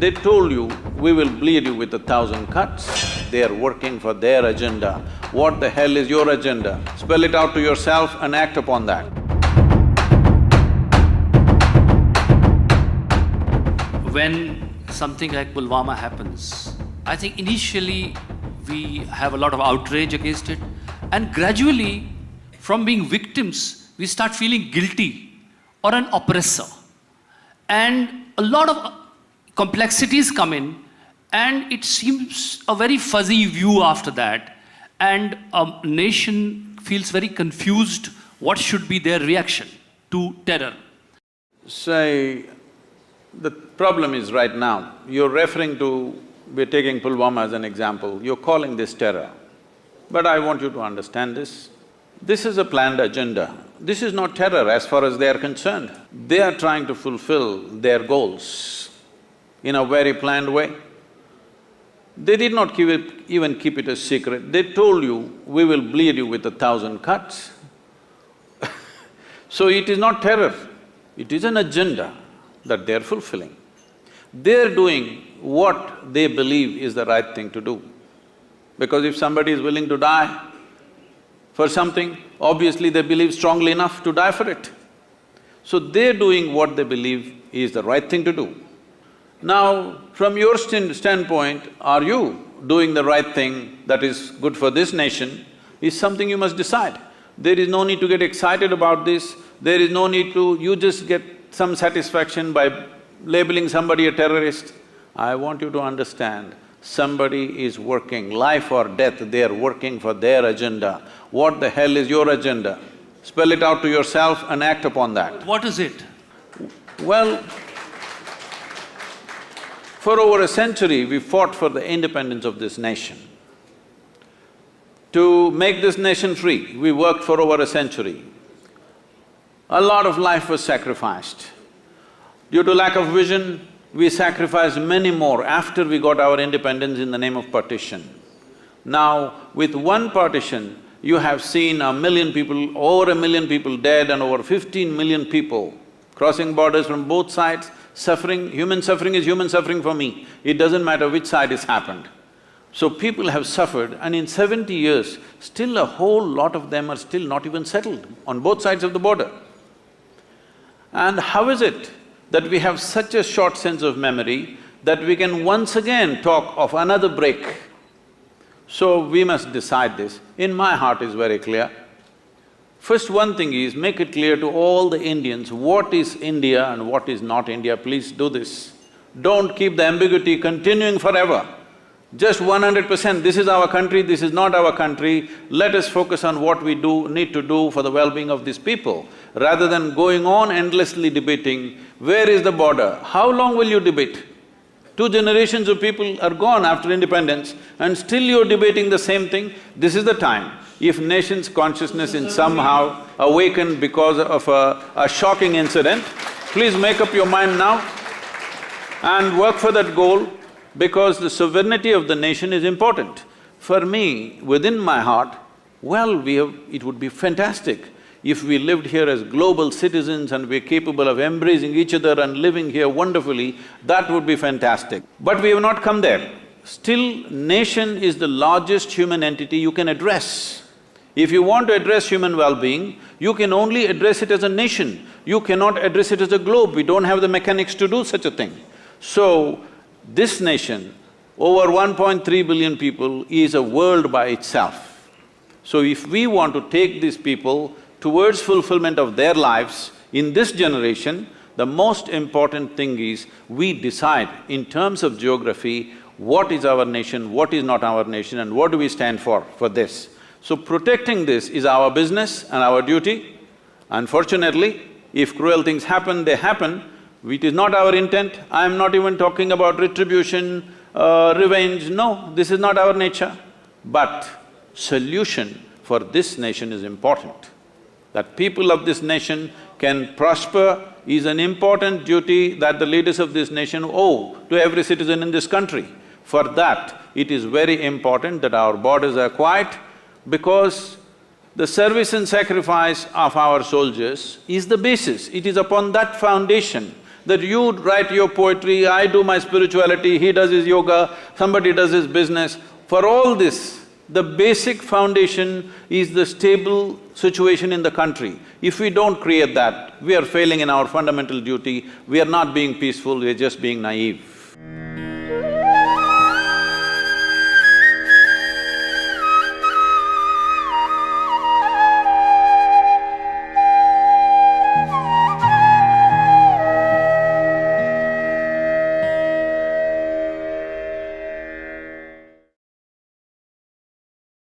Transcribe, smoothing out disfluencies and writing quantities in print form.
They told you, we will bleed you with 1,000 cuts. They are working for their agenda. What the hell is your agenda? Spell it out to yourself and act upon that. When something like Pulwama happens, I think initially we have a lot of outrage against it, and gradually, from being victims, we start feeling guilty or an oppressor. And a lot of complexities come in, and it seems a very fuzzy view after that, and a nation feels very confused what should be their reaction to terror. Say, the problem is right now, you're referring to… we're taking Pulwama as an example, you're calling this terror. But I want you to understand this. This is a planned agenda. This is not terror as far as they are concerned. They are trying to fulfill their goals in a very planned way. They did not even keep it a secret. They told you, we will bleed you with 1,000 cuts. So it is not terror, it is an agenda that they're fulfilling. They're doing what they believe is the right thing to do. Because if somebody is willing to die for something, obviously they believe strongly enough to die for it. So they're doing what they believe is the right thing to do. Now, from your standpoint, are you doing the right thing that is good for this nation is something you must decide. There is no need to get excited about this, there is no need to… you just get some satisfaction by labeling somebody a terrorist. I want you to understand, somebody is working, life or death, they are working for their agenda. What the hell is your agenda? Spell it out to yourself and act upon that. What is it? Well, for over a century, we fought for the independence of this nation. To make this nation free, we worked for over a century. A lot of life was sacrificed. Due to lack of vision, we sacrificed many more after we got our independence in the name of partition. Now, with one partition, you have seen 1 million people, over 1 million people dead and over 15 million people crossing borders from both sides, suffering. Human suffering is human suffering for me. It doesn't matter which side it's happened. So people have suffered, and in 70 years, still a whole lot of them are still not even settled on both sides of the border. And how is it that we have such a short sense of memory that we can once again talk of another break? So we must decide this. In my heart is very clear. First one thing is, make it clear to all the Indians what is India and what is not India, please do this. Don't keep the ambiguity continuing forever. Just 100%, this is our country, this is not our country, let us focus on what we need to do for the well-being of these people, rather than going on endlessly debating, where is the border? How long will you debate? 2 generations of people are gone after independence and still you're debating the same thing. This is the time. If nation's consciousness is somehow awakened because of a shocking incident, please make up your mind now and work for that goal, because the sovereignty of the nation is important. For me, within my heart, well, it would be fantastic if we lived here as global citizens and we're capable of embracing each other and living here wonderfully, that would be fantastic. But we have not come there. Still, nation is the largest human entity you can address. If you want to address human well-being, you can only address it as a nation. You cannot address it as a globe. We don't have the mechanics to do such a thing. So, this nation, over 1.3 billion people, is a world by itself. So if we want to take these people towards fulfillment of their lives in this generation, the most important thing is we decide in terms of geography what is our nation, what is not our nation, and what do we stand for this. So protecting this is our business and our duty. Unfortunately, if cruel things happen, they happen. It is not our intent. I am not even talking about retribution, revenge, no, this is not our nature. But solution for this nation is important. That people of this nation can prosper is an important duty that the leaders of this nation owe to every citizen in this country. For that, it is very important that our borders are quiet, because the service and sacrifice of our soldiers is the basis. It is upon that foundation that you write your poetry, I do my spirituality, he does his yoga, somebody does his business. For all this, the basic foundation is the stable situation in the country. If we don't create that, we are failing in our fundamental duty, we are not being peaceful, we are just being naive.